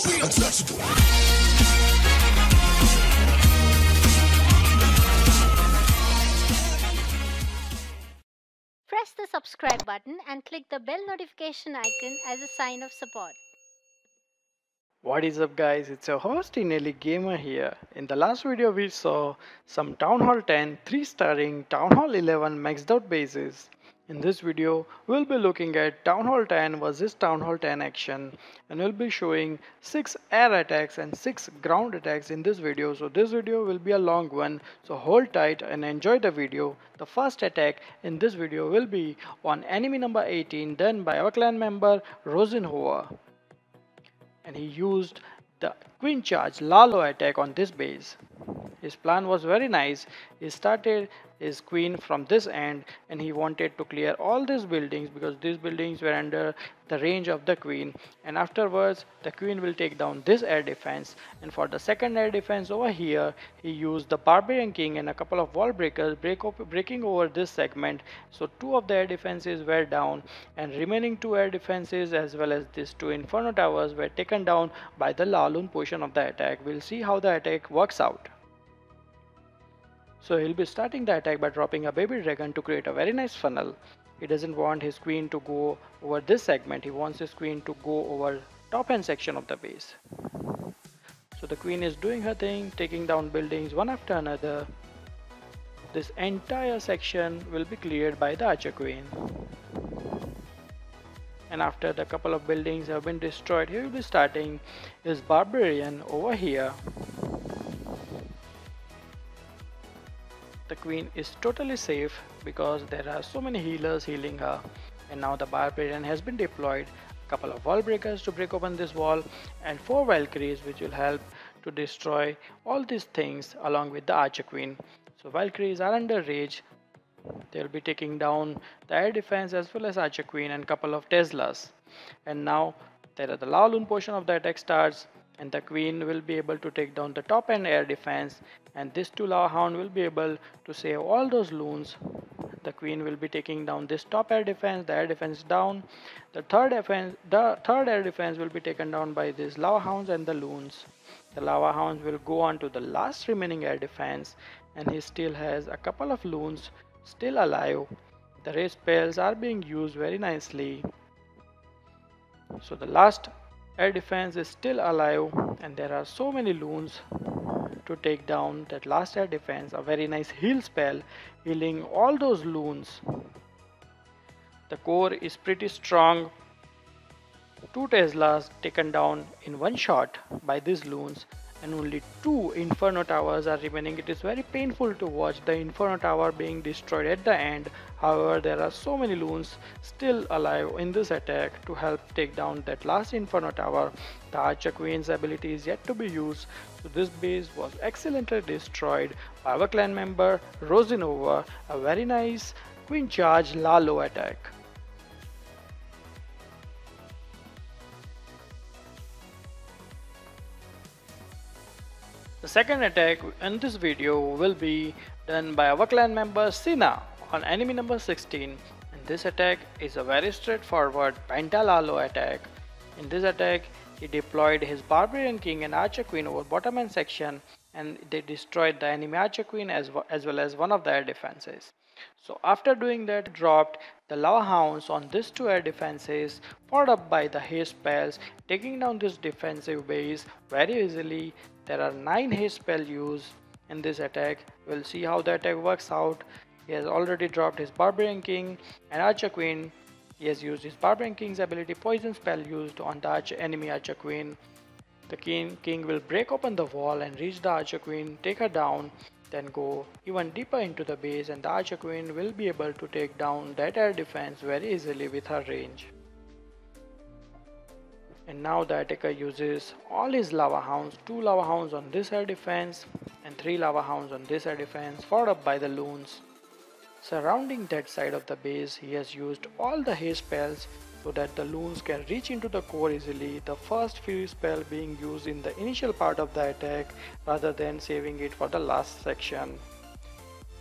untouchable. Press the subscribe button and click the bell notification icon as a sign of support. What is up guys, it's your host Inelli Gamer here. In the last video we saw some Town Hall 10 3-starring Town Hall 11 maxed out bases. In this video we'll be looking at Town Hall 10 versus Town Hall 10 action, and we'll be showing 6 air attacks and 6 ground attacks in this video. So this video will be a long one, so hold tight and enjoy the video. The first attack in this video will be on enemy number 18 done by our clan member Rosinhoa. And he used the Queen Charge LaLo attack on this base. His plan was very nice. He started his queen from this end and he wanted to clear all these buildings because these buildings were under the range of the queen, and afterwards the queen will take down this air defense. And for the second air defense over here he used the Barbarian King and a couple of wall breakers breaking over this segment. So 2 of the air defenses were down, and remaining 2 air defenses as well as these 2 Inferno Towers were taken down by the LaLoon portion of the attack. We'll see how the attack works out. So he'll be starting the attack by dropping a baby dragon to create a very nice funnel. He doesn't want his queen to go over this segment, he wants his queen to go over top end section of the base. So the queen is doing her thing, taking down buildings one after another. This entire section will be cleared by the archer queen. And after the couple of buildings have been destroyed, he will be starting his barbarian over here. The queen is totally safe because there are so many healers healing her, and now the barbarian has been deployed. A couple of wall breakers to break open this wall, and 4 Valkyries which will help to destroy all these things along with the archer queen. So Valkyries are under rage. They will be taking down the air defense as well as archer queen and couple of Teslas. And now there are the LaLoon portion of the attack starts, and the queen will be able to take down the top end air defense, and this 2 lava hound will be able to save all those loons. The queen will be taking down this top air defense, the air defense down. The third air defense will be taken down by these lava hounds and the loons. The lava hounds will go on to the last remaining air defense, and he still has a couple of loons still alive. The race spells are being used very nicely. So the last air defense is still alive, and there are so many loons to take down that last air defense. A very nice heal spell healing all those loons. The core is pretty strong. 2 Teslas taken down in one shot by these loons, and only 2 Inferno Towers are remaining. It is very painful to watch the Inferno Tower being destroyed at the end. However, there are so many loons still alive in this attack to help take down that last Inferno Tower. The Archer Queen's ability is yet to be used, so this base was excellently destroyed by our clan member Rosinhoa. A very nice Queen Charge LaLo attack. The second attack in this video will be done by our clan member Sina on enemy number 16, and this attack is a very straightforward Penta LaLo attack. In this attack he deployed his Barbarian King and Archer Queen over bottom end section, and they destroyed the enemy Archer Queen as well as one of the air defenses. So after doing that, dropped the lava hounds on these 2 air defenses, followed up by the haste spells, taking down this defensive base very easily. There are 9 haste spells used in this attack. We'll see how the attack works out. He has already dropped his Barbarian King and Archer Queen. He has used his Barbarian King's ability poison spell used on the enemy Archer Queen. The king will break open the wall and reach the Archer Queen, take her down, then go even deeper into the base, and the Archer Queen will be able to take down that air defense very easily with her range. And now the attacker uses all his lava hounds, 2 lava hounds on this air defense and 3 lava hounds on this air defense, followed up by the loons. Surrounding that side of the base, he has used all the haste spells so that the loons can reach into the core easily, the first few spell being used in the initial part of the attack rather than saving it for the last section.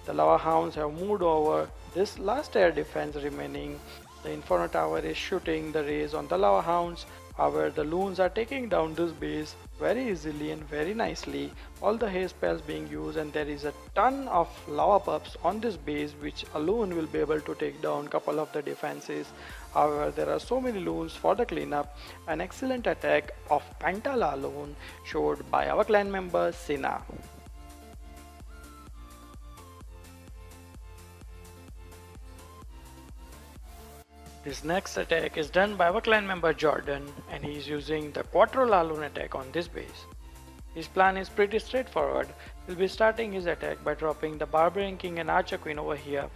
The lava hounds have moved over this last air defense remaining. The Inferno Tower is shooting the rays on the lava hounds. However, the loons are taking down this base very easily and very nicely. All the haze spells being used, and there is a ton of lava pups on this base which alone will be able to take down couple of the defenses. However, there are so many loons for the cleanup. An excellent attack of Penta LaLoon showed by our clan member Sina. This next attack is done by our clan member Jordan, and he is using the Quotro LaLoon attack on this base. His plan is pretty straightforward. He'll be starting his attack by dropping the Barbarian King and Archer Queen over here.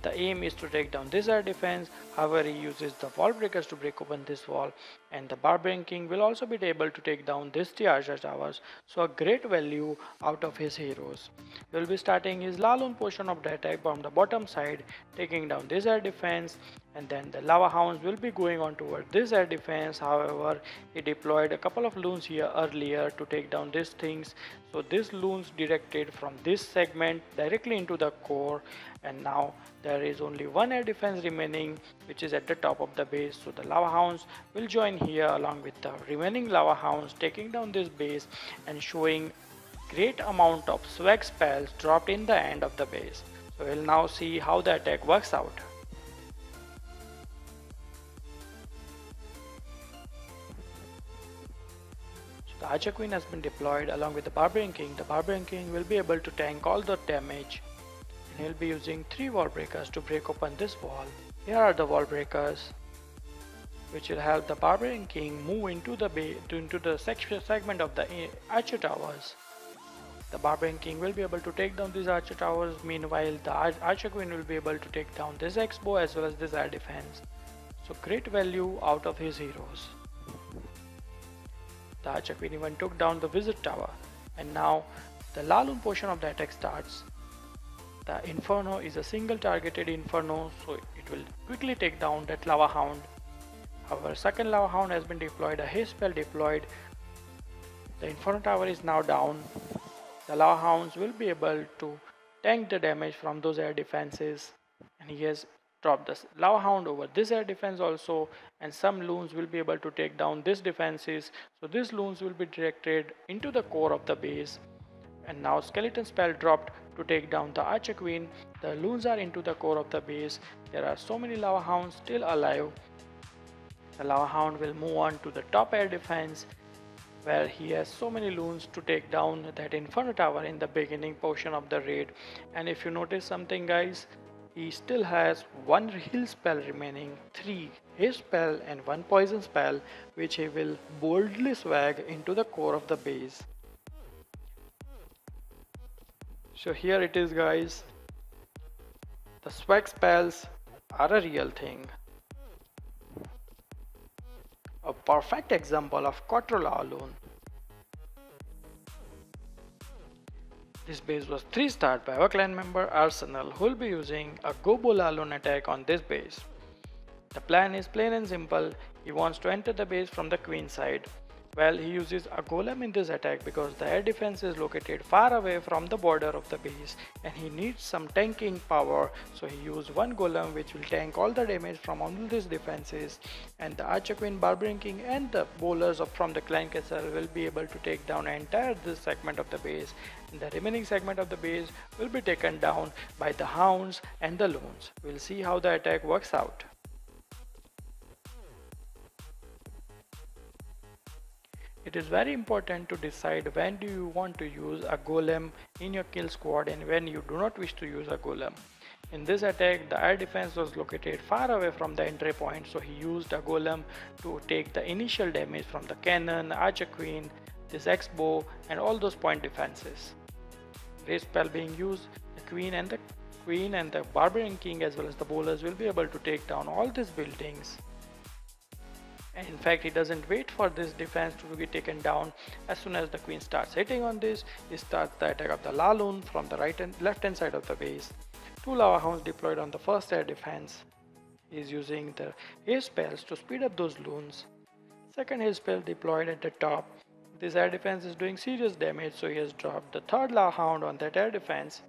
The aim is to take down this air defense. However, he uses the wall breakers to break open this wall, and the Barbarian King will also be able to take down this Archer towers, so a great value out of his heroes. He will be starting his LaLoon portion of the attack from the bottom side, taking down this air defense, and then the lava hounds will be going on toward this air defense. However, he deployed a couple of loons here earlier to take down these things, so this loons directed from this segment directly into the core, and now there is only one air defense remaining, which is at the top of the base. So the lava hounds will join here along with the remaining lava hounds, taking down this base and showing great amount of swag spells dropped in the end of the base. So we'll now see how the attack works out. The Archer Queen has been deployed along with the Barbarian King. The Barbarian King will be able to tank all the damage, and he'll be using 3 wall breakers to break open this wall. Here are the wall breakers, which will help the Barbarian King move into the segment of the Archer towers. The Barbarian King will be able to take down these Archer towers. Meanwhile, the Archer Queen will be able to take down this X-Bow as well as this air defense. So great value out of his heroes. The Archer Queen even took down the Wizard Tower, and now the LaLoon portion of the attack starts. The Inferno is a single targeted Inferno, so it will quickly take down that Lava Hound. Our second Lava Hound has been deployed, a haste spell deployed. The Inferno Tower is now down. The Lava Hounds will be able to tank the damage from those air defenses, and he has dropped the Lava Hound over this air defense also, and some loons will be able to take down these defenses. So these loons will be directed into the core of the base, and now skeleton spell dropped to take down the Archer Queen. The loons are into the core of the base. There are so many Lava Hounds still alive. The Lava Hound will move on to the top air defense, where he has so many loons to take down that Inferno Tower in the beginning portion of the raid. And if you notice something, guys, he still has 1 heal spell remaining, 3 haste spell and 1 poison spell, which he will boldly swag into the core of the base. So here it is, guys. The swag spells are a real thing. A perfect example of Quotro LaLoon. This base was 3-starred by our clan member Arsenal, who will be using a GoBoLaLoon attack on this base. The plan is plain and simple. He wants to enter the base from the queen side. Well, he uses a golem in this attack because the air defense is located far away from the border of the base, and he needs some tanking power, so he used 1 golem which will tank all the damage from all these defenses, and the Archer Queen, Barbarian King and the bowlers from the clan castle will be able to take down entire this segment of the base, and the remaining segment of the base will be taken down by the hounds and the loons. We'll see how the attack works out. It is very important to decide when do you want to use a golem in your kill squad and when you do not wish to use a golem. In this attack, the air defense was located far away from the entry point, so he used a golem to take the initial damage from the cannon, Archer Queen, this X-Bow and all those point defenses. Raise spell being used, the Queen and the Barbarian King as well as the bowlers will be able to take down all these buildings. And in fact, he doesn't wait for this defense to be taken down. As soon as the queen starts hitting on this, he starts the attack of the LaLoon from the right and left hand side of the base. 2 lava hounds deployed on the first air defense. He is using the haste spells to speed up those loons. Second haste spell deployed at the top. This air defense is doing serious damage, so he has dropped the third lava hound on that air defense.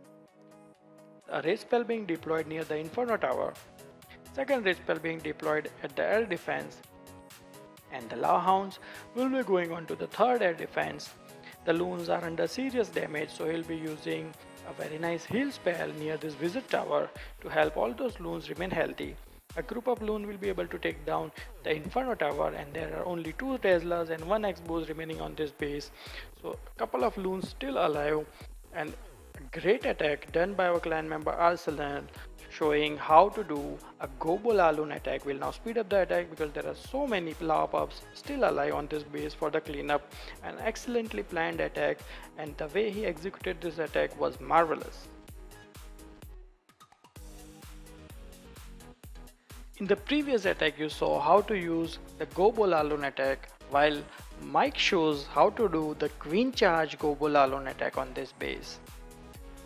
A raise spell being deployed near the Inferno Tower. secondary spell being deployed at the air defense, and the Lava Hounds will be going on to the third air defense. The loons are under serious damage, so he'll be using a very nice heal spell near this visit tower to help all those loons remain healthy. A group of loon will be able to take down the Inferno Tower, and there are only 2 Teslas and 1 X-Bows remaining on this base. So a couple of loons still alive, and a great attack done by our clan member Arsenal, showing how to do a GoBoLaLoon attack. We'll now speed up the attack because there are so many lava pups still alive on this base for the cleanup. An excellently planned attack, and the way he executed this attack was marvelous. In the previous attack you saw how to use the GoBoLaLoon attack, while Mike shows how to do the Queen Charge GoBoLaLoon attack on this base.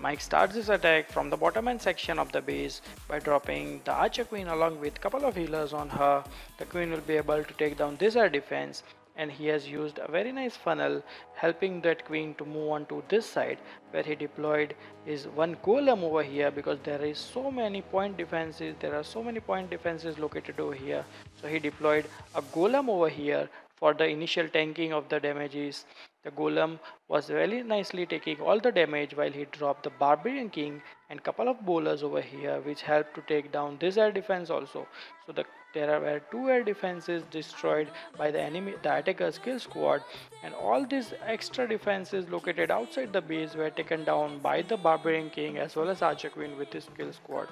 Mike starts his attack from the bottom end section of the base by dropping the Archer Queen along with couple of healers on her. The Queen will be able to take down this air defense, and he has used a very nice funnel helping that Queen to move on to this side, where he deployed his one golem over here because there are so many point defenses located over here. So he deployed a golem over here for the initial tanking of the damages. The golem was very nicely taking all the damage while he dropped the Barbarian King and couple of bowlers over here, which helped to take down this air defense also. So there were 2 air defenses destroyed by the attacker's kill squad, and all these extra defenses located outside the base were taken down by the Barbarian King as well as Archer Queen with his kill squad.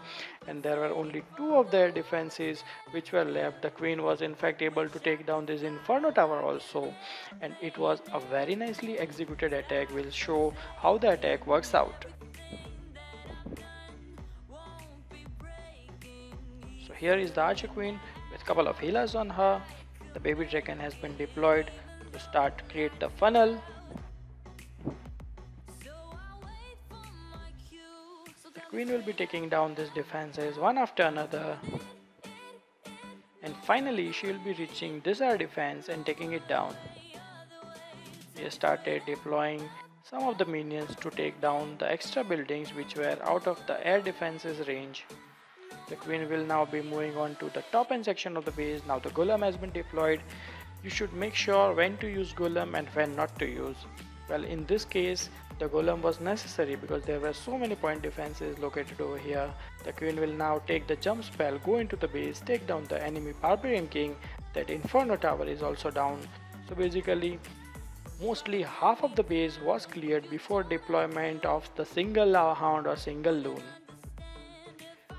And there were only 2 of their defenses which were left. The Queen was in fact able to take down this Inferno Tower also, and it was a very nicely executed attack. We'll show how the attack works out. So here is the Archer Queen with couple of healers on her. The baby dragon has been deployed to start to create the funnel. The Queen will be taking down these defenses one after another, and finally she will be reaching this air defense and taking it down. He started deploying some of the minions to take down the extra buildings which were out of the air defense's range. The Queen will now be moving on to the top end section of the base. Now the golem has been deployed. You should make sure when to use golem and when not to use. Well, in this case the golem was necessary because there were so many point defenses located over here. The Queen will now take the jump spell, go into the base, take down the enemy Barbarian King. That Inferno Tower is also down. So basically mostly half of the base was cleared before deployment of the single Lava Hound or single Loon.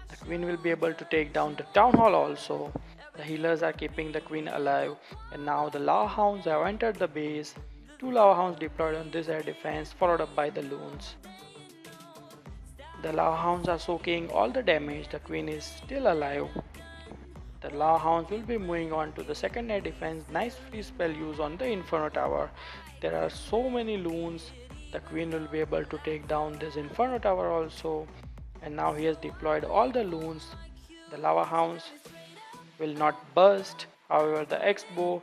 The Queen will be able to take down the Town Hall also. The healers are keeping the Queen alive, and now the Lava Hounds have entered the base. 2 Lava Hounds deployed on this air defense, followed up by the Loons. The Lava Hounds are soaking all the damage. The Queen is still alive. The Lava Hounds will be moving on to the second air defense. Nice free spell use on the Inferno Tower. There are so many Loons. The Queen will be able to take down this Inferno Tower also. And now he has deployed all the Loons. The Lava Hounds will not burst. However, the X-Bow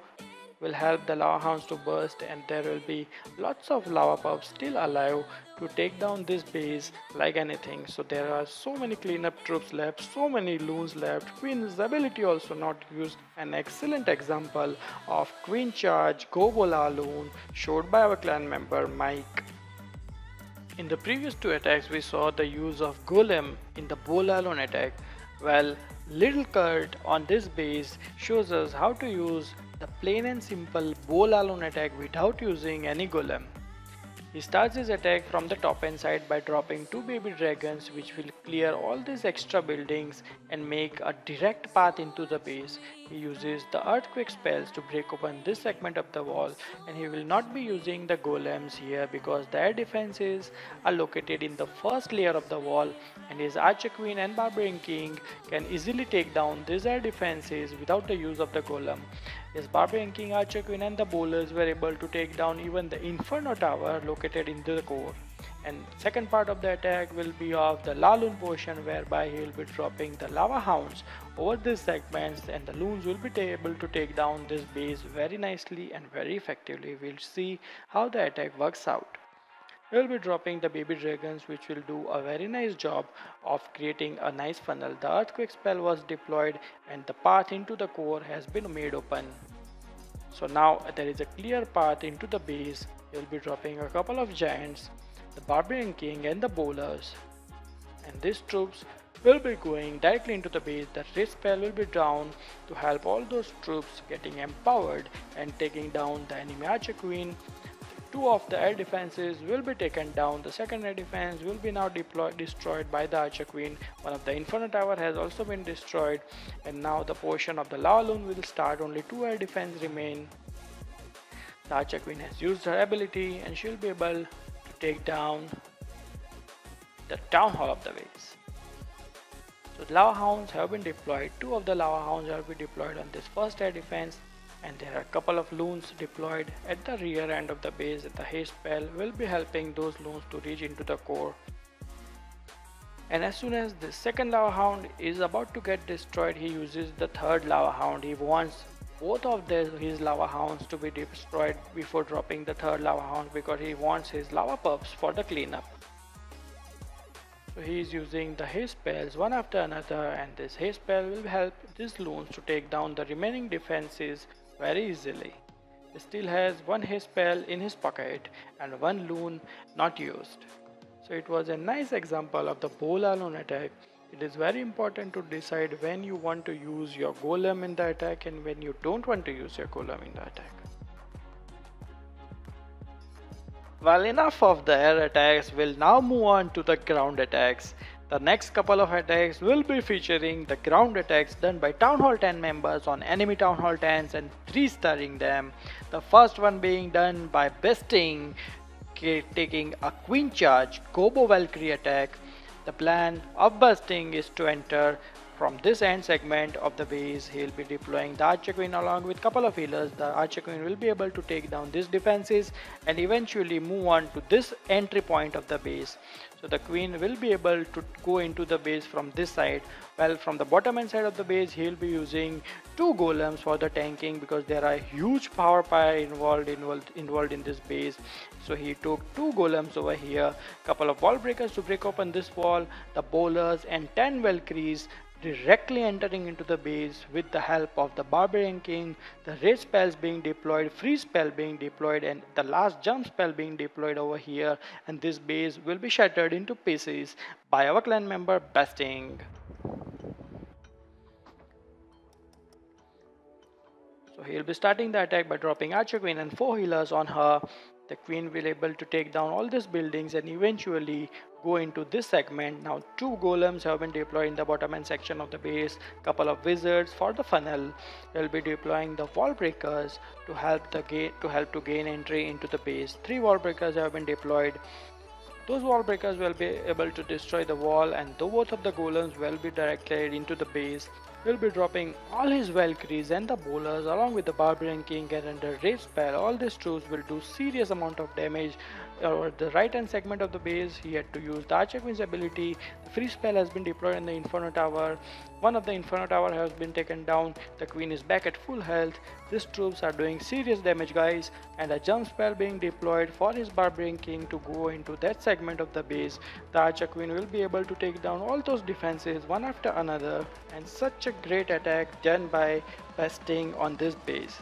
will help the Lava Hounds to burst, and there will be lots of lava pups still alive to take down this base like anything. So there are so many cleanup troops left, so many Loons left. Queen's ability also not used. An excellent example of Queen Charge GoBoLaLoon showed by our clan member Mike. In the previous 2 attacks we saw the use of Golem in the BoLaLo attack. Well, Little Kurt on this base shows us how to use the plain and simple BoLaLo attack without using any Golem. He starts his attack from the top end side by dropping 2 baby dragons, which will clear all these extra buildings and make a direct path into the base. He uses the earthquake spells to break open this segment of the wall, and he will not be using the golems here because their defenses are located in the first layer of the wall, and his Archer Queen and Barbarian King can easily take down these air defenses without the use of the golem. His Barbarian King, Archer Queen and the bowlers were able to take down even the Inferno Tower located in the core. And second part of the attack will be of the LaLoon portion, whereby he will be dropping the Lava Hounds over these segments, and the Loons will be able to take down this base very nicely and very effectively. We'll see how the attack works out. We'll be dropping the baby dragons, which will do a very nice job of creating a nice funnel. The earthquake spell was deployed and the path into the core has been made open. So now there is a clear path into the base. We'll be dropping a couple of giants, the Barbarian King and the bowlers. And these troops will be going directly into the base. The risk spell will be down to help all those troops getting empowered and taking down the enemy Archer Queen. Two of the air defenses will be taken down. The second air defense will be now destroyed by the Archer Queen. One of the Inferno Tower has also been destroyed, and now the portion of the LaLoon will start. Only two air defense remain. The Archer Queen has used her ability and she'll be able to take down the Town Hall of the base. So the Lava Hounds have been deployed. Two of the Lava Hounds have been deployed on this first air defense, and there are a couple of loons deployed at the rear end of the base. The haste spell will be helping those loons to reach into the core. And as soon as the second Lava Hound is about to get destroyed, he uses the third Lava Hound. He wants both of his Lava Hounds to be destroyed before dropping the third Lava Hound, because he wants his Lava Pups for the cleanup. So he is using the haste spells one after another, and this haste spell will help these loons to take down the remaining defenses very easily. He still has one haste spell in his pocket and one loon not used. So it was a nice example of the BoLaLo attack. It is very important to decide when you want to use your golem in the attack and when you don't want to use your golem in the attack. Well, enough of the air attacks. We'll now move on to the ground attacks. The next couple of attacks will be featuring the ground attacks done by Town Hall 10 members on enemy Town Hall 10s and 3-starring them. The first one being done by besting, taking a queen charge GoBo Valkyrie attack. The plan of busting is to enter from this end segment of the base. He'll be deploying the Archer Queen along with couple of healers. The Archer Queen will be able to take down these defenses and eventually move on to this entry point of the base. So the Queen will be able to go into the base from this side. Well, from the bottom end side of the base, he'll be using two golems for the tanking, because there are huge power pile involved in this base. So he took two golems over here, couple of wall breakers to break open this wall, the bowlers and 10 Valkyries directly entering into the base with the help of the Barbarian King, the raid spells being deployed, freeze spell being deployed, and the last jump spell being deployed over here, and this base will be shattered into pieces by our clan member besting. So he'll be starting the attack by dropping Archer Queen and 4 healers on her. The Queen will be able to take down all these buildings and eventually go into this segment. Now 2 golems have been deployed in the bottom end section of the base. Couple of wizards for the funnel. They'll be deploying the wall breakers to help to gain entry into the base. 3 wall breakers have been deployed. Those wall breakers will be able to destroy the wall, and both of the golems will be directed into the base. Will be dropping all his Valkyries and the bowlers along with the Barbarian King, and under raid spell all these troops will do serious amount of damage. Over the right hand segment of the base, he had to use the Archer Queen's ability. The free spell has been deployed in the Inferno Tower. One of the Inferno Tower has been taken down. The Queen is back at full health. These troops are doing serious damage, guys, and a jump spell being deployed for his Barbarian King to go into that segment of the base. The Archer Queen will be able to take down all those defenses one after another, and such a great attack done by besting on this base.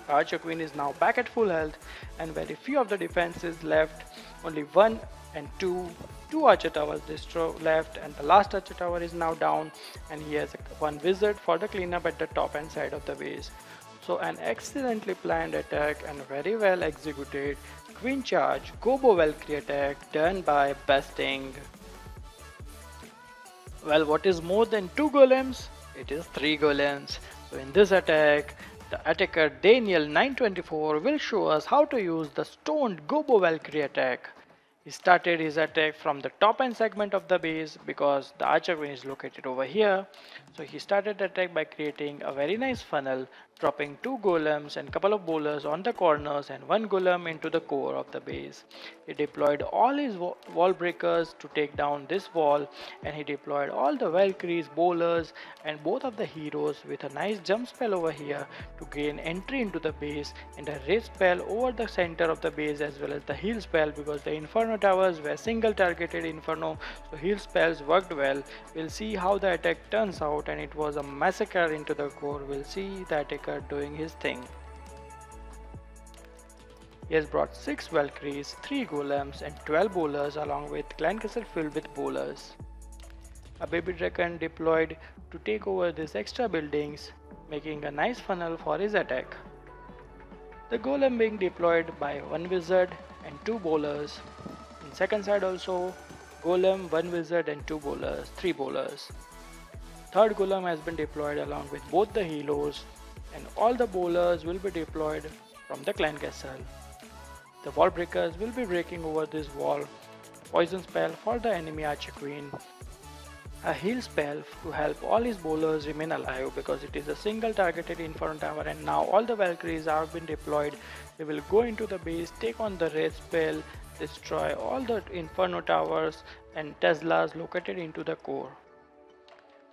Archer Queen is now back at full health and very few of the defenses left. Only 1 and 2 Archer Towers left, and the last Archer Tower is now down, and he has one wizard for the cleanup at the top end side of the base. So an excellently planned attack and very well executed Queen Charge GoBo Valkyrie attack done by besting. Well, what is more than 2 golems? It is 3 golems. So in this attack, the attacker Daniel 924 will show us how to use the stoned GoBo Valkyrie attack. He started his attack from the top end segment of the base because the archer queen is located over here. So he started the attack by creating a very nice funnel, dropping 2 golems and couple of bowlers on the corners and 1 golem into the core of the base. He deployed all his wall breakers to take down this wall, and he deployed all the Valkyries, bowlers and both of the heroes with a nice jump spell over here to gain entry into the base, and a raid spell over the center of the base as well as the heal spell, because the Inferno towers were single targeted Inferno, so heal spells worked well. We'll see how the attack turns out, and it was a massacre into the core. We'll see the attacker doing his thing. He has brought 6 Valkyries, 3 golems and 12 bowlers along with clan castle filled with bowlers. A baby dragon deployed to take over these extra buildings, making a nice funnel for his attack. The golem being deployed by 1 wizard and 2 bowlers. In second side also, golem, 1 wizard and 2 bowlers, 3 bowlers. Third golem has been deployed along with both the heroes, and all the bowlers will be deployed from the clan castle. The wall breakers will be breaking over this wall. Poison spell for the enemy archer queen. A heal spell to help all his bowlers remain alive because it is a single targeted Inferno tower, and now all the Valkyries have been deployed. They will go into the base, take on the raid spell, destroy all the Inferno towers and Teslas located into the core.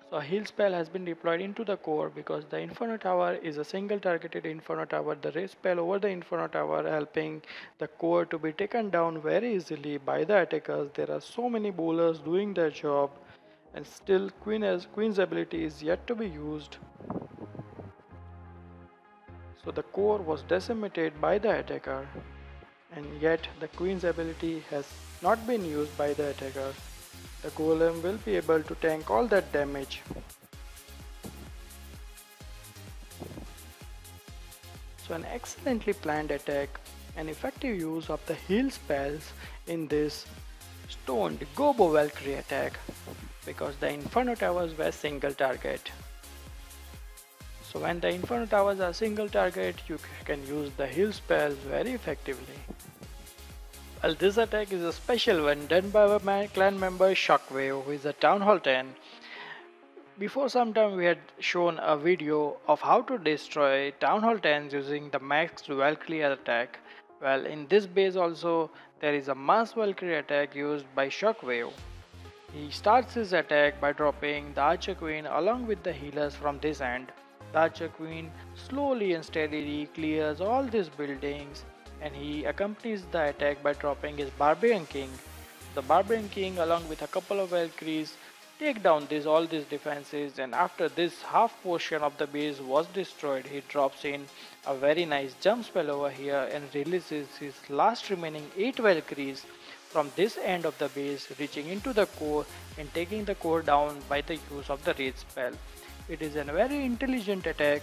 So a heal spell has been deployed into the core because the Inferno tower is a single targeted Inferno tower. The raid spell over the Inferno tower helping the core to be taken down very easily by the attackers. There are so many bowlers doing their job, and still Queen's ability is yet to be used. So the core was decimated by the attacker, and yet the Queen's ability has not been used by the attacker. The golem will be able to tank all that damage. So an excellently planned attack and effective use of the heal spells in this stoned GoBo Valkyrie attack, because the Inferno towers were single target. So when the Inferno towers are single target, you can use the heal spells very effectively. Well, this attack is a special one done by my clan member Shockwave, who is a Town Hall 10. Before some time we had shown a video of how to destroy Town Hall 10s using the maxed Valkyrie attack. Well, in this base also there is a mass Valkyrie attack used by Shockwave. He starts his attack by dropping the Archer Queen along with the healers from this end. The Archer Queen slowly and steadily clears all these buildings, and he accompanies the attack by dropping his Barbarian King. The Barbarian King along with a couple of Valkyries take down all these defenses, and after this half portion of the base was destroyed, he drops in a very nice jump spell over here and releases his last remaining 8 Valkyries from this end of the base, reaching into the core and taking the core down by the use of the raid spell. It is a very intelligent attack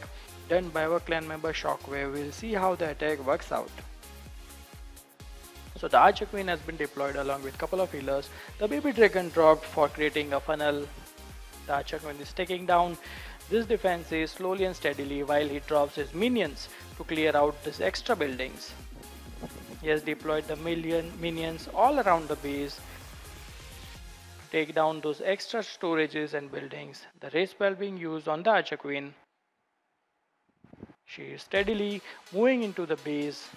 done by our clan member Shockwave. We'll see how the attack works out. So the Archer Queen has been deployed along with couple of healers. The baby dragon dropped for creating a funnel. The Archer Queen is taking down this defenses slowly and steadily while he drops his minions to clear out these extra buildings. He has deployed the minions all around the base to take down those extra storages and buildings. The raid spell being used on the Archer Queen. She is steadily moving into the base.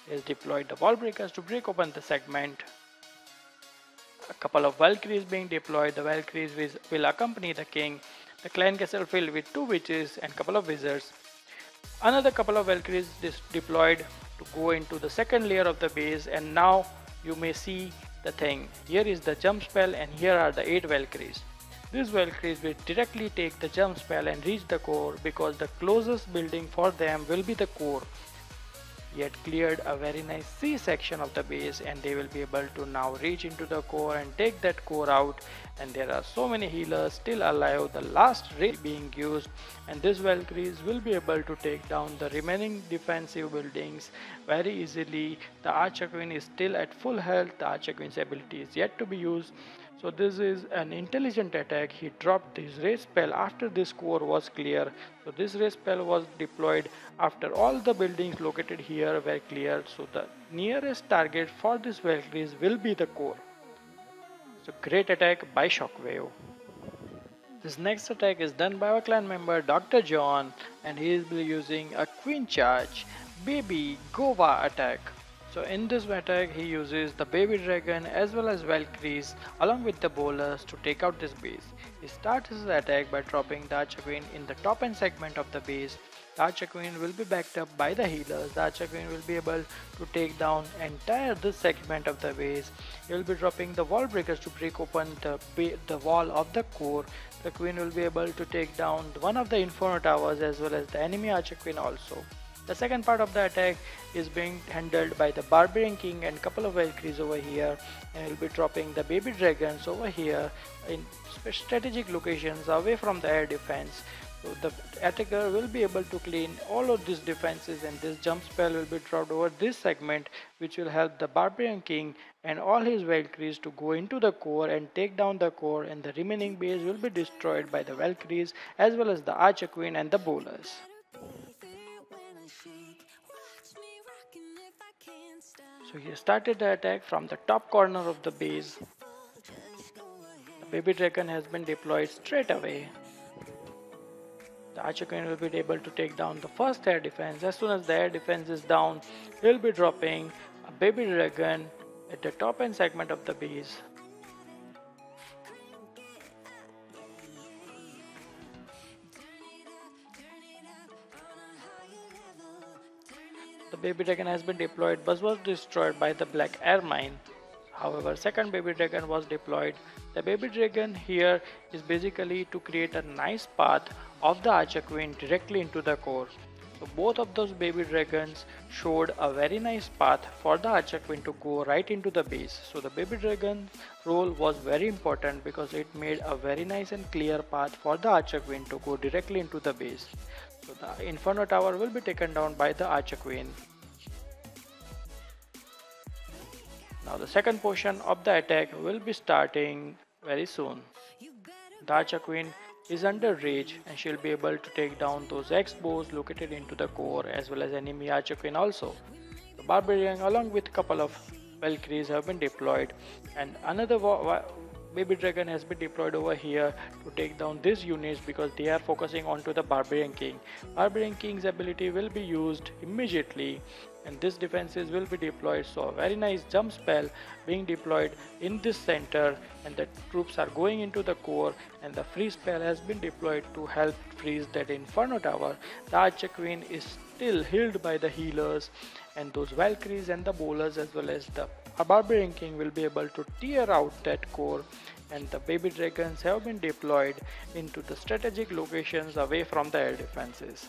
He has deployed the wall breakers to break open the segment. A couple of Valkyries being deployed. The Valkyries will accompany the king. The clan castle filled with 2 witches and couple of wizards. Another couple of Valkyries deployed to go into the second layer of the base, and now you may see the thing. Here is the jump spell, and here are the 8 Valkyries. These Valkyries will directly take the jump spell and reach the core, because the closest building for them will be the core. He had cleared a very nice C section of the base, and they will be able to now reach into the core and take that core out. And there are so many healers still alive, the last raid being used, and these Valkyries will be able to take down the remaining defensive buildings very easily. The Archer Queen is still at full health. The Archer Queen's ability is yet to be used. So this is an intelligent attack. He dropped this race spell after this core was clear. So this race spell was deployed after all the buildings located here were cleared. So the nearest target for this Valkyries will be the core. So great attack by Shockwave. This next attack is done by our clan member Dr. John, and he is using a Queen Charge Baby GoBo Attack. So in this attack he uses the baby dragon as well as Valkyries along with the bowlers to take out this base. He starts his attack by dropping the Archer Queen in the top end segment of the base. The Archer Queen will be backed up by the healers. The Archer Queen will be able to take down entire this segment of the base. He will be dropping the wall breakers to break open the wall of the core. The Queen will be able to take down one of the Inferno Towers as well as the enemy Archer Queen also. The second part of the attack is being handled by the Barbarian King and couple of Valkyries over here, and will be dropping the baby dragons over here in strategic locations away from the air defense. So the attacker will be able to clean all of these defenses, and this jump spell will be dropped over this segment, which will help the Barbarian King and all his Valkyries to go into the core and take down the core, and the remaining base will be destroyed by the Valkyries as well as the Archer Queen and the bowlers. So he started the attack from the top corner of the base. The baby dragon has been deployed straight away. The Archer Queen will be able to take down the first air defense. As soon as the air defense is down, he will be dropping a baby dragon at the top end segment of the base. The baby dragon has been deployed but was destroyed by the black air mine. However, second baby dragon was deployed. The baby dragon here is basically to create a nice path of the Archer Queen directly into the core. So both of those baby dragons showed a very nice path for the Archer Queen to go right into the base. So the baby dragon role was very important because it made a very nice and clear path for the Archer Queen to go directly into the base. So the Inferno Tower will be taken down by the Archer Queen. Now the second portion of the attack will be starting very soon. The Archer Queen is under rage and she'll be able to take down those X-bows located into the core as well as enemy Archer Queen also. The Barbarian along with a couple of Valkyries have been deployed, and another baby dragon has been deployed over here to take down these units because they are focusing onto the Barbarian King. Barbarian King's ability will be used immediately and this defenses will be deployed. So a very nice jump spell being deployed in this center, and the troops are going into the core, and the freeze spell has been deployed to help freeze that Inferno Tower. The Archer Queen is still healed by the healers, and those Valkyries and the bowlers as well as the Barbarian King will be able to tear out that core, and the baby dragons have been deployed into the strategic locations away from the air defenses.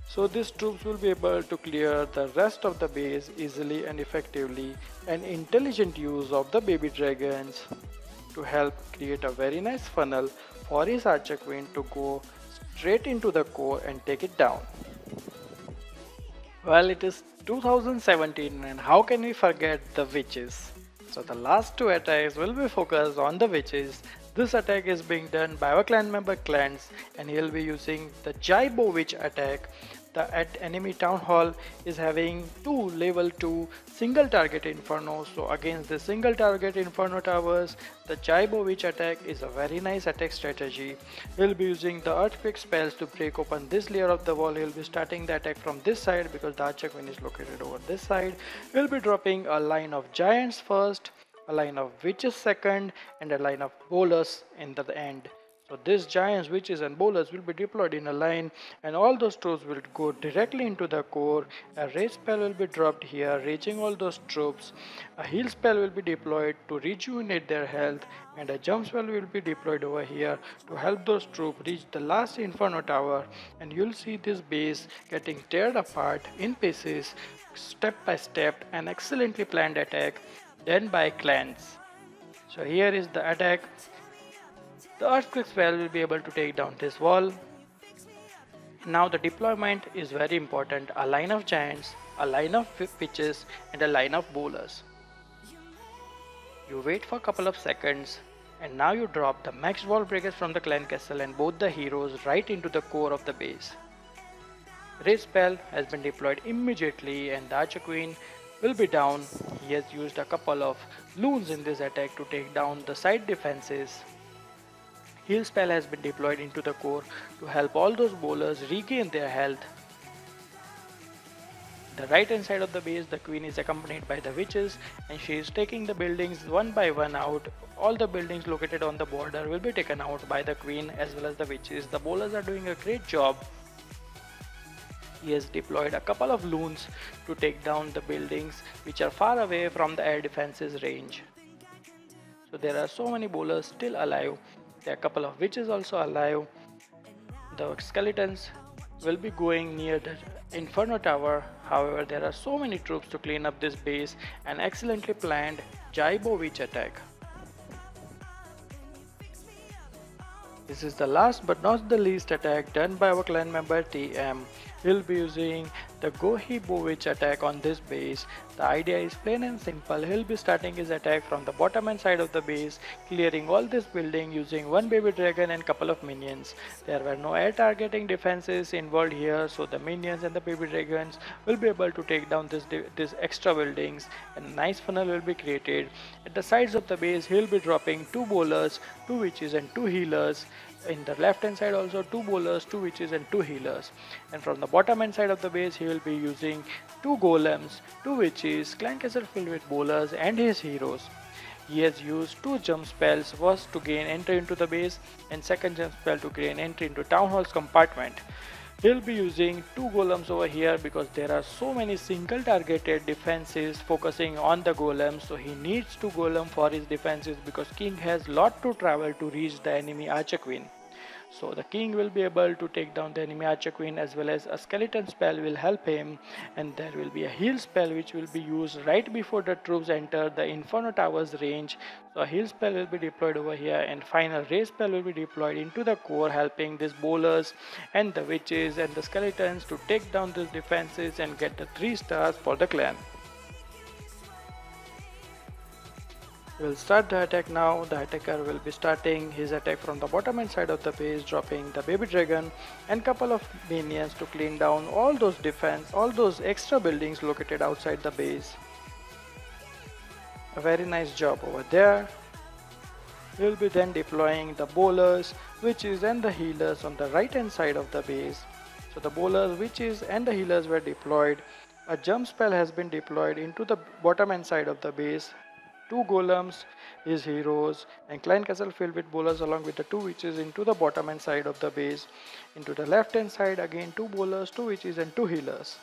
So these troops will be able to clear the rest of the base easily and effectively, and intelligent use of the baby dragons to help create a very nice funnel for his Archer Queen to go straight into the core and take it down. Well, it is 2017 and how can we forget the witches? So the last two attacks will be focused on the witches. This attack is being done by our clan member Clans, and he will be using the GoBoWitch Attack. The enemy town hall is having two level 2 single target inferno. So against the single target inferno towers, the GoBoWitch Attack is a very nice attack strategy. He will be using the earthquake spells to break open this layer of the wall. He will be starting the attack from this side because the Archer Queen is located over this side. He will be dropping a line of giants first, a line of witches second, and a line of bowlers in the end. So these giants, witches and bowlers will be deployed in a line, and all those troops will go directly into the core. A rage spell will be dropped here, raging all those troops. A heal spell will be deployed to rejuvenate their health, and a jump spell will be deployed over here to help those troops reach the last Inferno Tower. And you'll see this base getting teared apart in pieces, step by step, an excellently planned attack done by Clans. So here is the attack. The earthquake spell will be able to take down this wall. Now the deployment is very important. A line of giants, a line of witches, and a line of bowlers. You wait for a couple of seconds And now you drop the maxed wall breakers from the clan castle and both the heroes right into the core of the base. Raise spell has been deployed immediately and the Archer Queen will be down. He has used a couple of loons in this attack to take down the side defenses. Heal spell has been deployed into the core to help all those bowlers regain their health. The right hand side of the base, the queen is accompanied by the witches and she is taking the buildings one by one out. All the buildings located on the border will be taken out by the queen as well as the witches. The bowlers are doing a great job. He has deployed a couple of loons to take down the buildings which are far away from the air defenses range. So there are so many bowlers still alive. There are a couple of witches also alive. The skeletons will be going near the Inferno Tower. However, there are so many troops to clean up this base. An excellently planned GoBoWitch Attack. This is the last but not the least attack done by our clan member TM. He'll be using the GoHeBoWitch Attack on this base. The idea is plain and simple. He'll be starting his attack from the bottom end side of the base, clearing all this building using one baby dragon and couple of minions. There were no air targeting defenses involved here, so the minions and the baby dragons will be able to take down this extra buildings and a nice funnel will be created. At the sides of the base, he'll be dropping 2 bowlers, 2 witches and 2 healers. In the left hand side also 2 bowlers, 2 witches and 2 healers. And from the bottom end side of the base he will be using 2 golems, 2 witches, clan castle filled with bowlers and his heroes. He has used 2 jump spells, first to gain entry into the base and second jump spell to gain entry into town hall's compartment. He'll be using 2 golems over here because there are so many single targeted defenses focusing on the golems, so he needs 2 golems for his defenses because king has lot to travel to reach the enemy Archer Queen. So the king will be able to take down the enemy Archer Queen as well as a skeleton spell will help him, and there will be a heal spell which will be used right before the troops enter the Inferno Tower's range. So a heal spell will be deployed over here and final raise spell will be deployed into the core, helping these bowlers and the witches and the skeletons to take down these defenses and get the 3 stars for the clan. We'll start the attack now. The attacker will be starting his attack from the bottom end side of the base, dropping the baby dragon and couple of minions to clean down all those extra buildings located outside the base. A very nice job over there. We'll be then deploying the bowlers, witches and the healers on the right hand side of the base. So the bowlers, witches and the healers were deployed. A jump spell has been deployed into the bottom end side of the base. 2 golems, his heroes and clan castle filled with bowlers along with the 2 witches into the bottom end side of the base. Into the left hand side again 2 bowlers, 2 witches and 2 healers.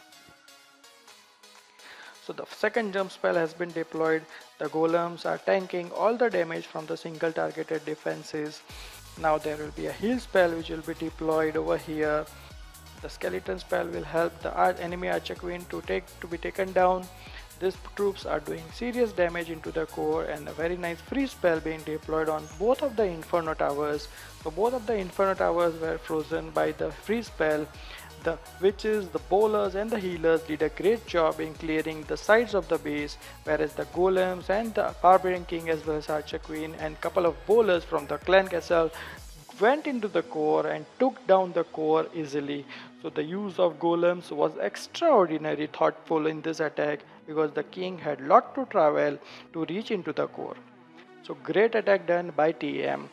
So the second jump spell has been deployed. The golems are tanking all the damage from the single targeted defenses. Now there will be a heal spell which will be deployed over here. The skeleton spell will help the enemy Archer Queen to be taken down. These troops are doing serious damage into the core and a very nice free spell being deployed on both of the Inferno Towers. So both of the Inferno Towers were frozen by the free spell. The witches, the bowlers and the healers did a great job in clearing the sides of the base, whereas the golems and the barbarian king as well as Archer Queen and couple of bowlers from the clan castle went into the core and took down the core easily. So the use of golems was extraordinarily thoughtful in this attack because the king had lot to travel to reach into the core. So great attack done by TM.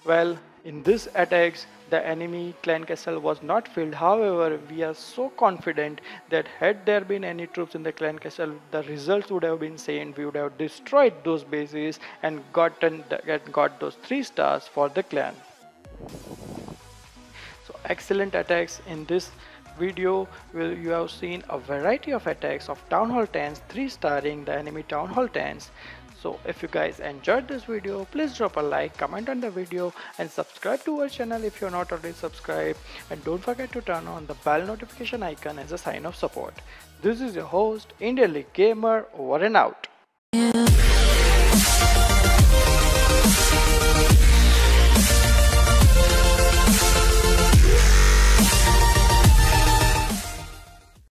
Well, in this attacks the enemy clan castle was not filled. However, we are so confident that had there been any troops in the clan castle, the results would have been same. We would have destroyed those bases and got those 3 stars for the clan. So excellent attacks. In this video you have seen a variety of attacks of Town Hall 10s, 3 starring the enemy Town Hall 10s. So if you guys enjoyed this video, please drop a like, comment on the video and subscribe to our channel if you're not already subscribed, and don't forget to turn on the bell notification icon as a sign of support. This is your host, Indian League Gamer, over and out.